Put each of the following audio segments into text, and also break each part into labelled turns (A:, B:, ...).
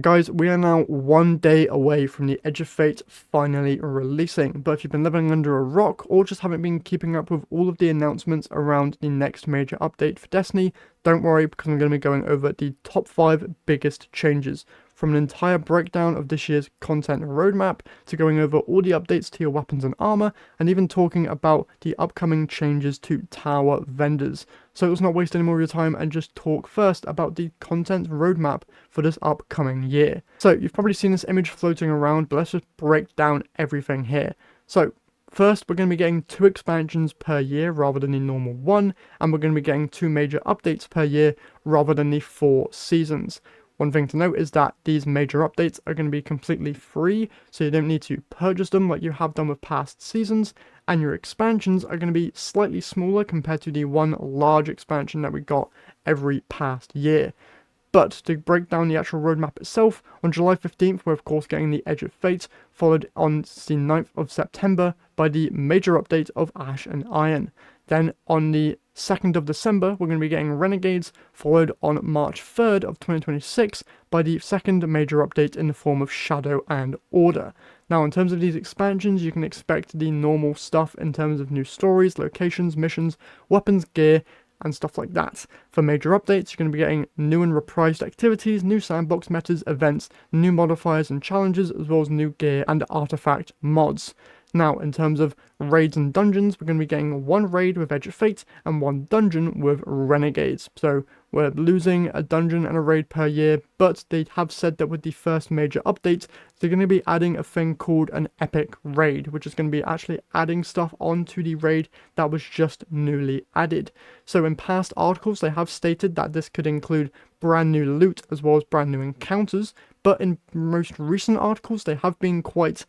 A: Guys, we are now 1 day away from the Edge of Fate finally releasing, but if you've been living under a rock or just haven't been keeping up with all of the announcements around the next major update for Destiny, don't worry because I'm going to be going over the top 5 biggest changes, from an entire breakdown of this year's content roadmap to going over all the updates to your weapons and armor, and even talking about the upcoming changes to tower vendors. So let's not waste any more of your time and just talk first about the content roadmap for this upcoming year. So you've probably seen this image floating around, but let's just break down everything here. So first, we're going to be getting 2 expansions per year rather than the normal 1, and we're going to be getting 2 major updates per year rather than the 4 seasons. One thing to note is that these major updates are going to be completely free, so you don't need to purchase them like you have done with past seasons, and your expansions are going to be slightly smaller compared to the one large expansion that we got every past year. But to break down the actual roadmap itself, on July 15th we're of course getting the Edge of Fate, followed on the 9th of September by the major update of Ash and Iron. Then on the 2nd of December we're going to be getting Renegades, followed on March 3rd of 2026 by the second major update in the form of Shadow and Order. Now in terms of these expansions, you can expect the normal stuff in terms of new stories, locations, missions, weapons, gear, and stuff like that. For major updates, you're going to be getting new and reprised activities, new sandbox metas, events, new modifiers and challenges, as well as new gear and artifact mods. Now, in terms of raids and dungeons, we're going to be getting 1 raid with Edge of Fate and 1 dungeon with Renegades. So we're losing a dungeon and a raid per year, but they have said that with the first major update, they're going to be adding a thing called an epic raid, which is going to be actually adding stuff onto the raid that was just newly added. So in past articles, they have stated that this could include brand new loot as well as brand new encounters, but in most recent articles, they have been quite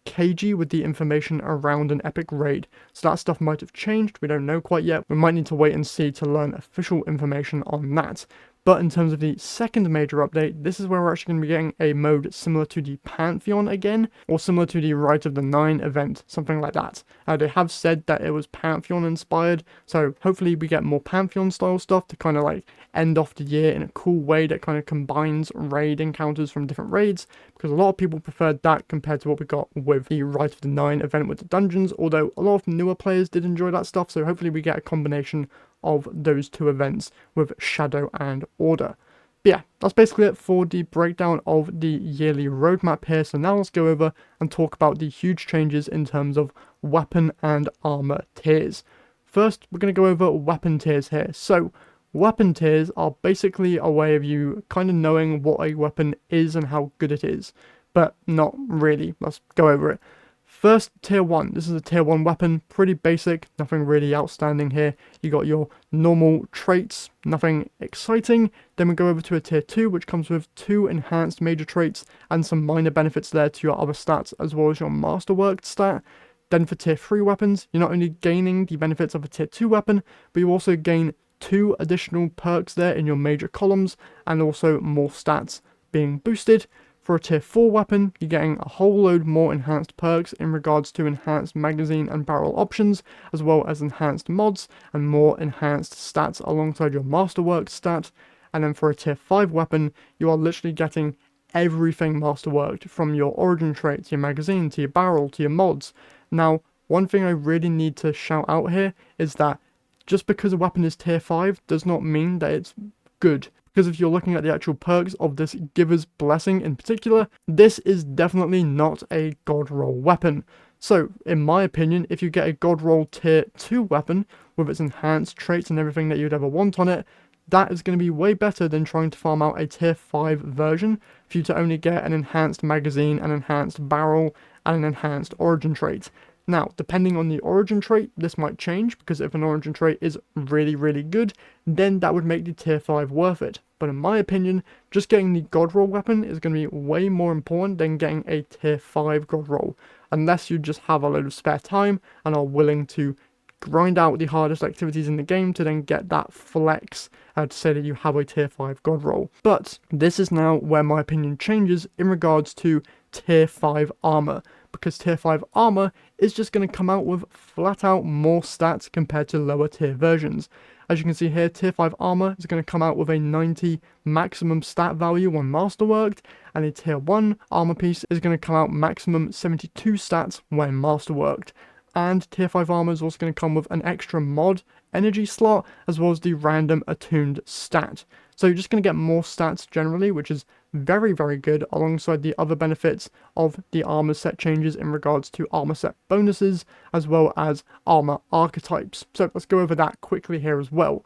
A: cagey with the information around an epic raid. So that stuff might have changed, we don't know quite yet. We might need to wait and see to learn official information on that. But in terms of the second major update, this is where we're actually going to be getting a mode similar to the Pantheon again, or similar to the Rite of the Nine event, something like that. They have said that it was Pantheon inspired, so hopefully we get more Pantheon style stuff to kind of like end off the year in a cool way that kind of combines raid encounters from different raids, because a lot of people preferred that compared to what we got with the Rite of the Nine event with the dungeons, although a lot of newer players did enjoy that stuff, so hopefully we get a combination of those 2 events with Shadow and Order. But yeah, that's basically it for the breakdown of the yearly roadmap here. So now let's go over and talk about the huge changes in terms of weapon and armor tiers. First, we're going to go over weapon tiers here. So weapon tiers are basically a way of you kind of knowing what a weapon is and how good it is, but not really. Let's go over it. First, tier 1. This is a tier 1 weapon, pretty basic, nothing really outstanding here. You got your normal traits, nothing exciting. Then we go over to a tier 2, which comes with 2 enhanced major traits and some minor benefits there to your other stats, as well as your masterwork stat. Then for tier 3 weapons, you're not only gaining the benefits of a tier 2 weapon, but you also gain 2 additional perks there in your major columns, and also more stats being boosted. For a tier 4 weapon, you're getting a whole load more enhanced perks in regards to enhanced magazine and barrel options, as well as enhanced mods and more enhanced stats alongside your masterwork stat. And then for a tier 5 weapon, you are literally getting everything masterworked, from your origin trait to your magazine to your barrel to your mods. Now, one thing I really need to shout out here is that just because a weapon is tier 5 does not mean that it's good. Because if you're looking at the actual perks of this Giver's Blessing in particular, this is definitely not a God Roll weapon. So, in my opinion, if you get a God Roll tier 2 weapon with its enhanced traits and everything that you'd ever want on it, that is going to be way better than trying to farm out a tier 5 version for you to only get an enhanced magazine, an enhanced barrel, and an enhanced origin trait. Now, depending on the origin trait, this might change, because if an origin trait is really, really good, then that would make the tier 5 worth it. But in my opinion, just getting the God Roll weapon is going to be way more important than getting a tier 5 God Roll, unless you just have a load of spare time and are willing to grind out the hardest activities in the game to then get that flex to say that you have a tier 5 God Roll. But this is now where my opinion changes in regards to tier 5 armor, because tier 5 armor is just going to come out with flat out more stats compared to lower tier versions. As you can see here, tier 5 armor is going to come out with a 90 maximum stat value when masterworked, and a tier 1 armor piece is going to come out maximum 72 stats when masterworked. And tier 5 armor is also going to come with an extra mod energy slot, as well as the random attuned stat. So you're just going to get more stats generally, which is very, very good, alongside the other benefits of the armor set changes in regards to armor set bonuses, as well as armor archetypes. So let's go over that quickly here as well.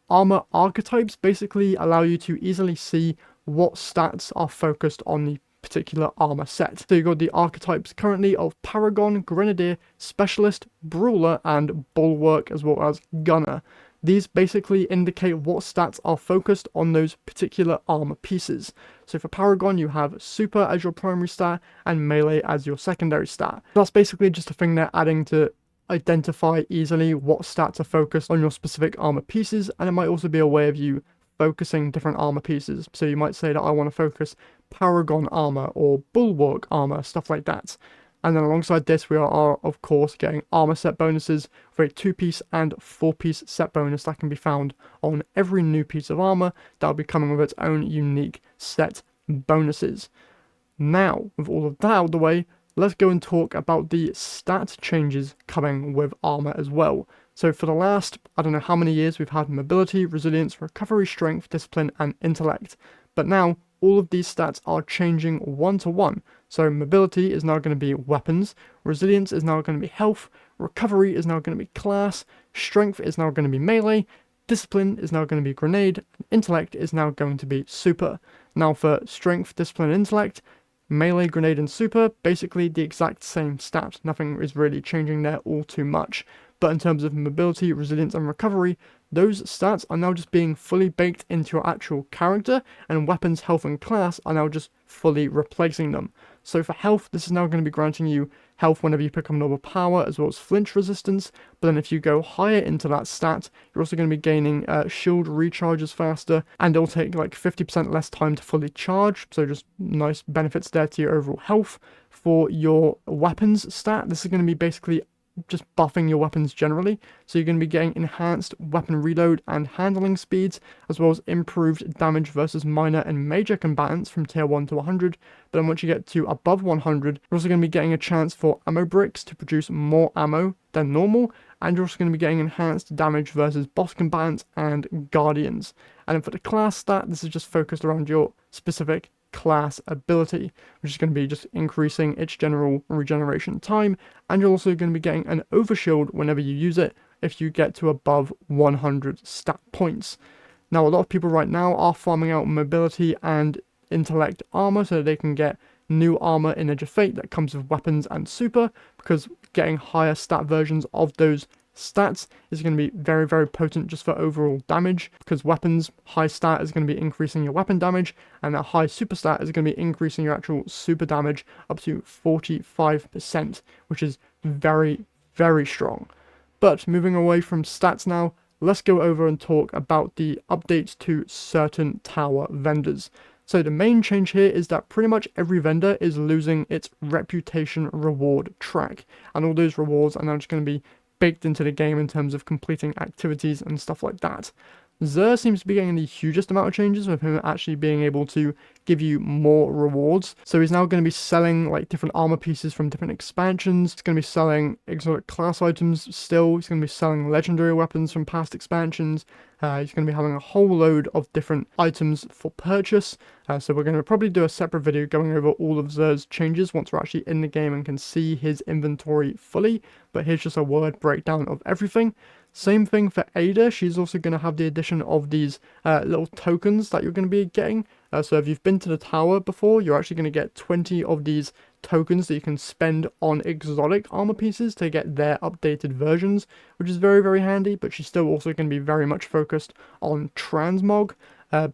A: Armor archetypes basically allow you to easily see what stats are focused on the particular armor set. So you've got the archetypes currently of Paragon, Grenadier, Specialist, Brawler, and Bulwark, as well as Gunner. These basically indicate what stats are focused on those particular armor pieces. So for Paragon, you have Super as your primary stat and Melee as your secondary stat. That's basically just a thing they're adding to identify easily what stats are focused on your specific armor pieces, and it might also be a way of you focusing different armor pieces. So you might say that I want to focus Paragon armor or Bulwark armor, stuff like that. And then alongside this, we are of course getting armor set bonuses for a 2-piece and 4-piece set bonus that can be found on every new piece of armor that will be coming with its own unique set bonuses. Now, with all of that out of the way, let's go and talk about the stat changes coming with armor as well. So for the last, I don't know how many years, we've had mobility, resilience, recovery, strength, discipline, and intellect. But now, all of these stats are changing 1-to-1. So mobility is now going to be weapons, resilience is now going to be health, recovery is now going to be class, strength is now going to be melee, discipline is now going to be grenade, and intellect is now going to be super. Now for strength, discipline, and intellect, melee, grenade, and super, basically the exact same stats. Nothing is really changing there all too much. But in terms of mobility, resilience, and recovery, those stats are now just being fully baked into your actual character, and weapons, health, and class are now just fully replacing them. So for health, this is now going to be granting you health whenever you pick up noble power, as well as flinch resistance. But then if you go higher into that stat, you're also going to be gaining shield recharges faster, and it'll take like 50% less time to fully charge. So just nice benefits there to your overall health. For your weapons stat, this is going to be basically just buffing your weapons generally. So you're going to be getting enhanced weapon reload and handling speeds, as well as improved damage versus minor and major combatants from tier 1 to 100. But then once you get to above 100, you're also going to be getting a chance for ammo bricks to produce more ammo than normal, and you're also going to be getting enhanced damage versus boss combatants and guardians. And then for the class stat, this is just focused around your specific class ability, which is going to be just increasing its general regeneration time, and you're also going to be getting an overshield whenever you use it if you get to above 100 stat points. Now, a lot of people right now are farming out mobility and intellect armor so that they can get new armor in Edge of Fate that comes with weapons and super, because getting higher stat versions of those stats is going to be very, very potent just for overall damage, because weapons, high stat is going to be increasing your weapon damage, and that high super stat is going to be increasing your actual super damage up to 45%, which is very, very strong. But moving away from stats now, let's go over and talk about the updates to certain tower vendors. So the main change here is that pretty much every vendor is losing its reputation reward track, and all those rewards are now just going to be baked into the game in terms of completing activities and stuff like that. Xur seems to be getting the hugest amount of changes, with him actually being able to give you more rewards. So he's now going to be selling like different armor pieces from different expansions. He's going to be selling exotic class items still. He's going to be selling legendary weapons from past expansions. He's going to be having a whole load of different items for purchase. So we're going to probably do a separate video going over all of Xur's changes once we're actually in the game and can see his inventory fully. But here's just a word breakdown of everything. Same thing for Ada. She's also going to have the addition of these little tokens that you're going to be getting. So if you've been to the tower before, you're actually going to get 20 of these tokens that you can spend on exotic armor pieces to get their updated versions, which is very, very handy. But she's still also going to be very much focused on transmog.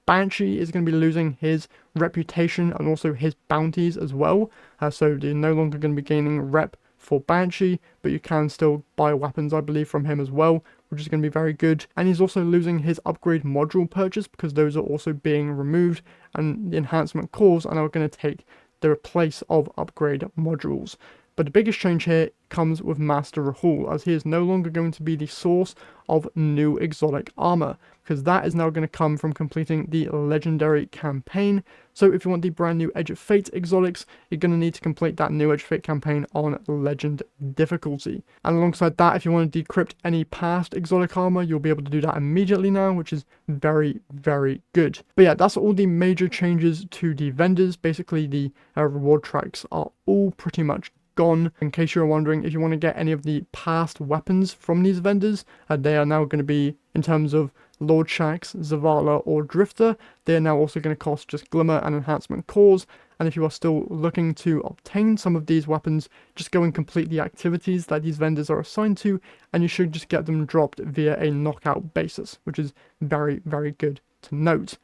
A: Banshee is going to be losing his reputation and also his bounties as well. So you're no longer going to be gaining rep for Banshee, but you can still buy weapons, I believe, from him as well, which is going to be very good. And he's also losing his upgrade module purchase, because those are also being removed, and the enhancement cores are now going to take the place of upgrade modules. But the biggest change here comes with Master Rahul, as he is no longer going to be the source of new exotic armor, because that is now going to come from completing the legendary campaign. So if you want the brand new Edge of Fate exotics, you're going to need to complete that new Edge of Fate campaign on legend difficulty. And alongside that, if you want to decrypt any past exotic armor, you'll be able to do that immediately now, which is very, very good. But yeah, that's all the major changes to the vendors. Basically, the reward tracks are all pretty much gone. In case you're wondering, if you want to get any of the past weapons from these vendors, they are now going to be, in terms of Lord Shaxx, Zavala, or Drifter, they are now also going to cost just Glimmer and Enhancement Cores. And if you are still looking to obtain some of these weapons, just go and complete the activities that these vendors are assigned to, and you should just get them dropped via a knockout basis, which is very, very good to note.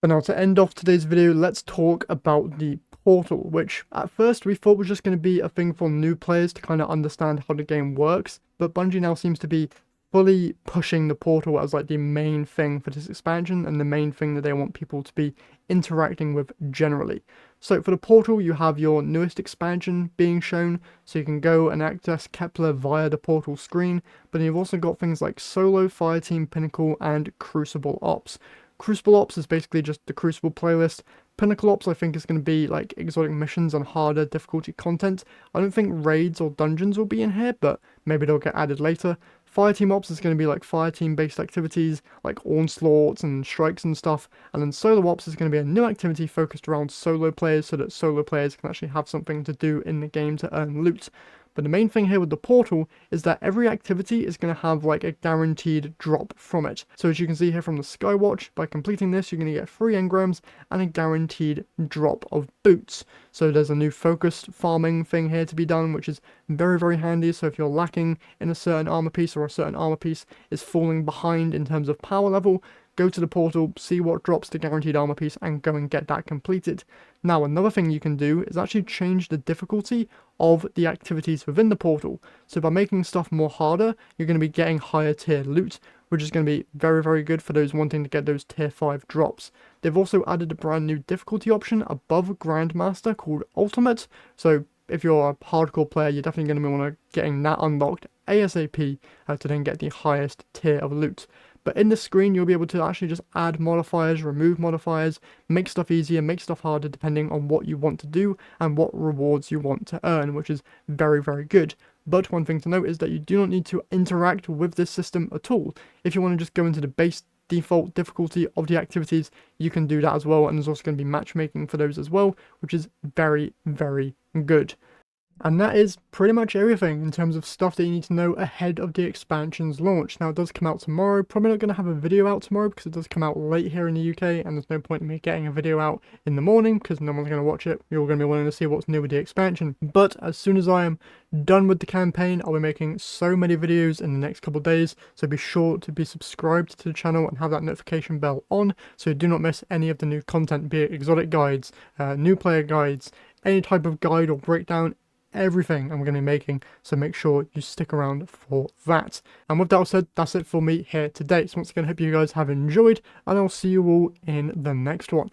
A: But now, to end off today's video, let's talk about the portal, which at first we thought was just going to be a thing for new players to kind of understand how the game works, but Bungie now seems to be fully pushing the portal as like the main thing for this expansion and the main thing that they want people to be interacting with generally. So for the portal, you have your newest expansion being shown, so you can go and access Kepler via the portal screen, but then you've also got things like Solo, Fireteam, Pinnacle, and Crucible Ops. Crucible Ops is basically just the Crucible playlist. Pinnacle Ops, I think, is going to be like exotic missions and harder difficulty content. I don't think raids or dungeons will be in here, but maybe they'll get added later. Fireteam Ops is going to be like fireteam based activities like onslaughts and strikes and stuff. And then Solo Ops is going to be a new activity focused around solo players, so that solo players can actually have something to do in the game to earn loot. But the main thing here with the portal is that every activity is going to have like a guaranteed drop from it. So as you can see here from the Skywatch, by completing this, you're going to get 3 engrams and a guaranteed drop of boots. So there's a new focused farming thing here to be done, which is very, very handy. So if you're lacking in a certain armor piece, or a certain armor piece is falling behind in terms of power level, go to the portal, see what drops the guaranteed armor piece, and go and get that completed. Now, another thing you can do is actually change the difficulty of the activities within the portal. So by making stuff more harder, you're going to be getting higher tier loot, which is going to be very, very good for those wanting to get those tier 5 drops. They've also added a brand new difficulty option above Grandmaster called Ultimate. So if you're a hardcore player, you're definitely going to want to getting that unlocked ASAP to then get the highest tier of loot. But in the screen, you'll be able to actually just add modifiers, remove modifiers, make stuff easier, make stuff harder, depending on what you want to do and what rewards you want to earn, which is very, very good. But one thing to note is that you do not need to interact with this system at all. If you want to just go into the base default difficulty of the activities, you can do that as well, and there's also going to be matchmaking for those as well, which is very, very good. And that is pretty much everything in terms of stuff that you need to know ahead of the expansion's launch. Now, it does come out tomorrow. Probably not going to have a video out tomorrow because it does come out late here in the UK, and there's no point in me getting a video out in the morning because no one's going to watch it. You're all going to be wanting to see what's new with the expansion. But as soon as I am done with the campaign, I'll be making so many videos in the next couple of days. So be sure to be subscribed to the channel and have that notification bell on so you do not miss any of the new content, be it exotic guides, new player guides, any type of guide or breakdown. Everything I'm going to be making, so make sure you stick around for that. And with that all said, that's it for me here today. So once again, I hope you guys have enjoyed, and I'll see you all in the next one.